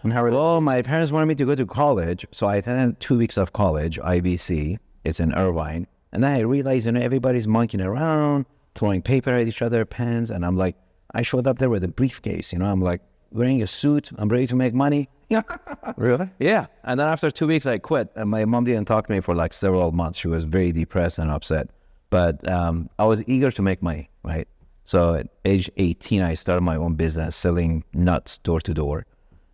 And how are they? Well, my parents wanted me to go to college, so I attended 2 weeks of college, IBC. It's in Irvine. And then I realized, everybody's monkeying around, throwing paper at each other, pens. And I'm like, I showed up there with a briefcase, I'm like wearing a suit. I'm ready to make money. Really? Yeah. And then after 2 weeks, I quit. And my mom didn't talk to me for like several months. She was very depressed and upset. But I was eager to make money, right? So at age 18, I started my own business selling nuts door to door.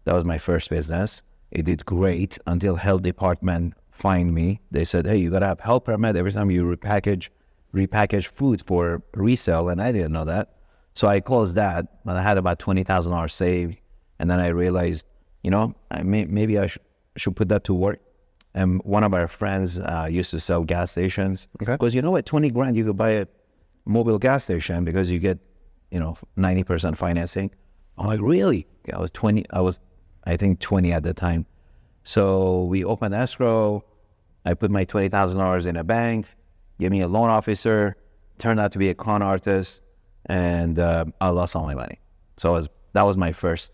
That was my first business. It did great until health department fined me. They said, hey, you got to have health permit every time you repackage food for resale. And I didn't know that. So I closed that, but I had about $20,000 saved. And then I realized, maybe I should put that to work. And one of our friends used to sell gas stations. Okay. Because at 20 grand, you could buy a mobile gas station because you get, 90% financing. I'm like, really? I was 20. I think 20 at the time. So we opened escrow. I put my $20,000 in a bank, gave me a loan officer, turned out to be a con artist, and I lost all my money. So that was my first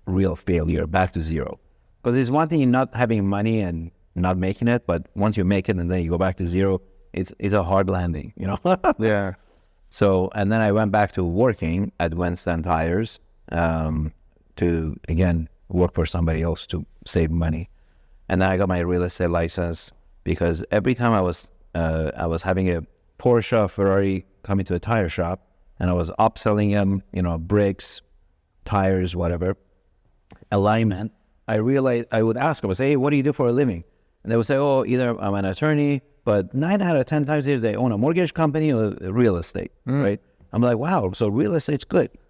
real failure, back to zero. Because it's one thing not having money and not making it, but once you make it and then you go back to zero, it's a hard landing, Yeah. So, and then I went back to working at Winston Tires to, again, work for somebody else to save money. And then I got my real estate license because every time I was having a Porsche, Ferrari coming to a tire shop, and I was upselling them, brakes, tires, whatever, alignment. I realized I would ask them, I would say, hey, what do you do for a living? And they would say, oh, either I'm an attorney, but 9 out of 10 times either they own a mortgage company or real estate, right? I'm like, wow, so real estate's good.